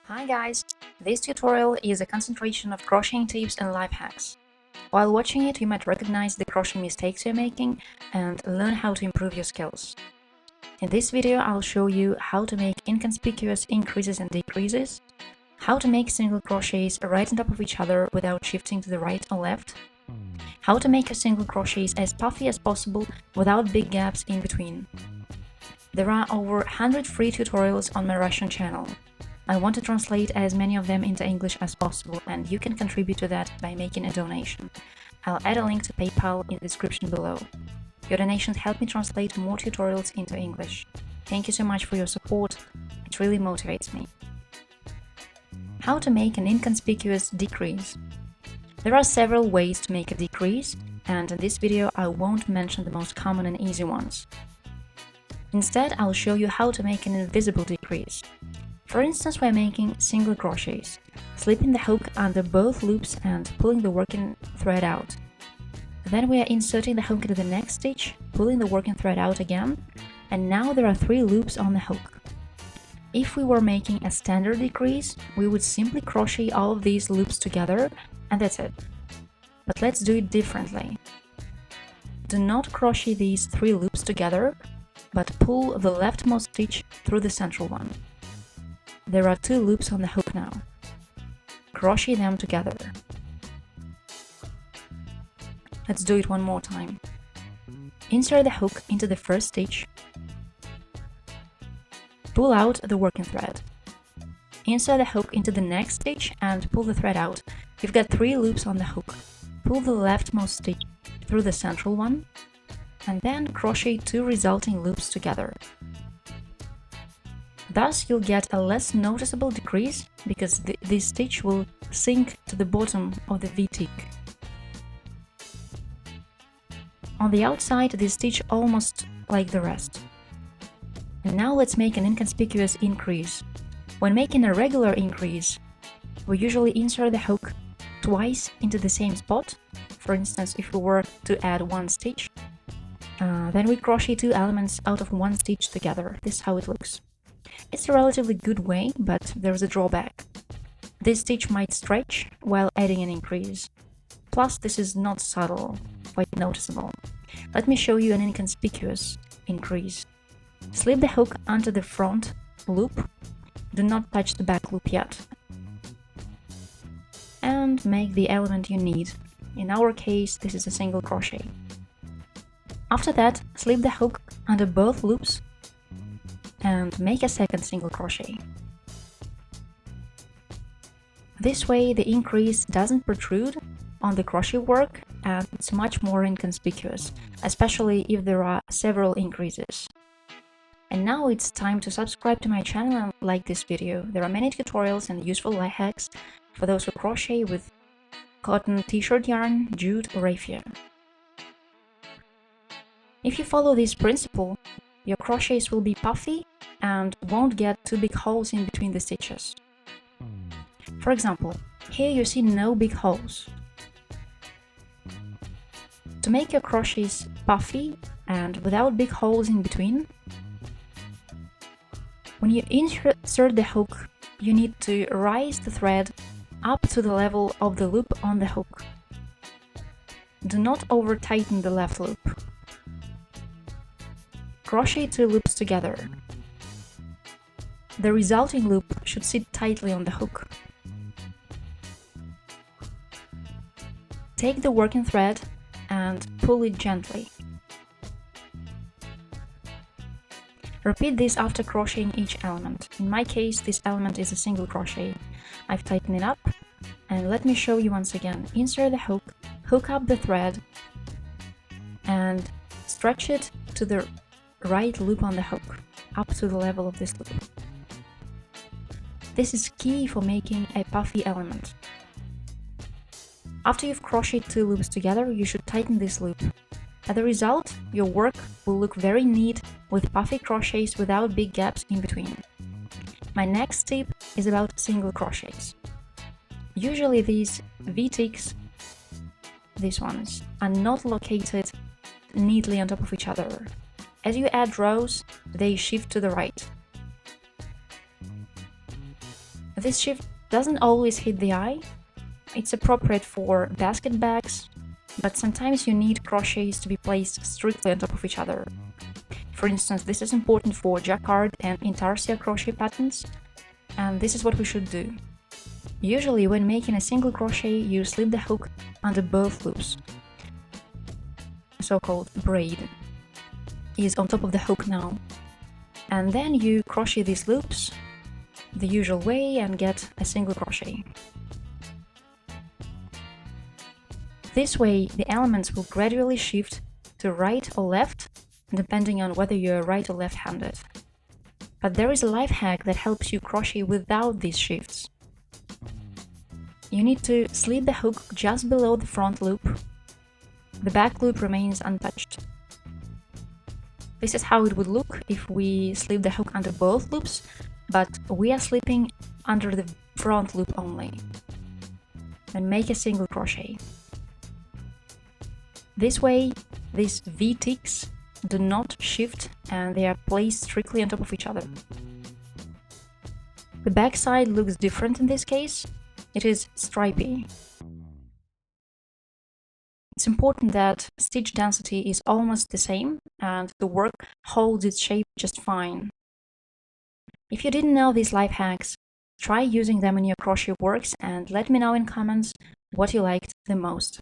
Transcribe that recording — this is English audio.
Hi guys! This tutorial is a concentration of crocheting tips and life hacks. While watching it, you might recognize the crochet mistakes you're making and learn how to improve your skills. In this video, I'll show you how to make inconspicuous increases and decreases, how to make single crochets right on top of each other without shifting to the right or left, how to make your single crochets as puffy as possible without big gaps in between. There are over 100 free tutorials on my Russian channel. I want to translate as many of them into English as possible, and you can contribute to that by making a donation. I'll add a link to PayPal in the description below. Your donations help me translate more tutorials into English. Thank you so much for your support, it really motivates me. How to make an inconspicuous decrease. There are several ways to make a decrease, and in this video I won't mention the most common and easy ones. Instead, I'll show you how to make an invisible decrease. For instance, we're making single crochets, slipping the hook under both loops and pulling the working thread out. Then we are inserting the hook into the next stitch, pulling the working thread out again, and now there are 3 loops on the hook. If we were making a standard decrease, we would simply crochet all of these loops together, and that's it. But let's do it differently. Do not crochet these 3 loops together, but pull the leftmost stitch through the central one. There are 2 loops on the hook now. Crochet them together. Let's do it one more time. Insert the hook into the first stitch. Pull out the working thread. Insert the hook into the next stitch and pull the thread out. You've got 3 loops on the hook. Pull the leftmost stitch through the central one, and then crochet 2 resulting loops together. Thus, you'll get a less noticeable decrease because this stitch will sink to the bottom of the V-tick. On the outside, this stitch almost like the rest. And now let's make an inconspicuous increase. When making a regular increase, we usually insert the hook twice into the same spot. For instance, if we were to add 1 stitch, then we crochet 2 elements out of 1 stitch together. This is how it looks. It's a relatively good way, but there's a drawback. This stitch might stretch while adding an increase. Plus, this is not subtle, quite noticeable. Let me show you an inconspicuous increase. Slip the hook under the front loop. Do not touch the back loop yet. And make the element you need. In our case, this is a single crochet. After that, slip the hook under both loops and make a second single crochet. This way the increase doesn't protrude on the crochet work and it's much more inconspicuous, especially if there are several increases. And now it's time to subscribe to my channel and like this video. There are many tutorials and useful life hacks for those who crochet with cotton t-shirt yarn, jute or raffia. If you follow this principle, your crochets will be puffy and won't get 2 big holes in between the stitches. For example, here you see no big holes. To make your crochets puffy and without big holes in between, when you insert the hook, you need to raise the thread up to the level of the loop on the hook. Do not over-tighten the left loop. Crochet 2 loops together. The resulting loop should sit tightly on the hook. Take the working thread and pull it gently. Repeat this after crocheting each element. In my case, this element is a single crochet. I've tightened it up, and let me show you once again. Insert the hook, hook up the thread, and stretch it to the right loop on the hook, up to the level of this loop. This is key for making a puffy element. After you've crocheted 2 loops together, you should tighten this loop. As a result, your work will look very neat with puffy crochets without big gaps in between. My next tip is about single crochets. Usually these V-ticks, these ones, are not located neatly on top of each other. As you add rows, they shift to the right. This shift doesn't always hit the eye. It's appropriate for basket bags, but sometimes you need crochets to be placed strictly on top of each other. For instance, this is important for jacquard and intarsia crochet patterns, and this is what we should do. Usually, when making a single crochet, you slip the hook under both loops. A so-called braid is on top of the hook now. And then you crochet these loops the usual way and get a single crochet. This way, the elements will gradually shift to right or left, depending on whether you're right or left-handed. But there is a life hack that helps you crochet without these shifts. You need to slip the hook just below the front loop. The back loop remains untouched. This is how it would look if we slip the hook under both loops, but we are slipping under the front loop only. Then make a single crochet. This way, these V-ticks do not shift and they are placed strictly on top of each other. The back side looks different in this case. It is stripy. It's important that stitch density is almost the same and the work holds its shape just fine. If you didn't know these life hacks, try using them in your crochet works and let me know in comments what you liked the most.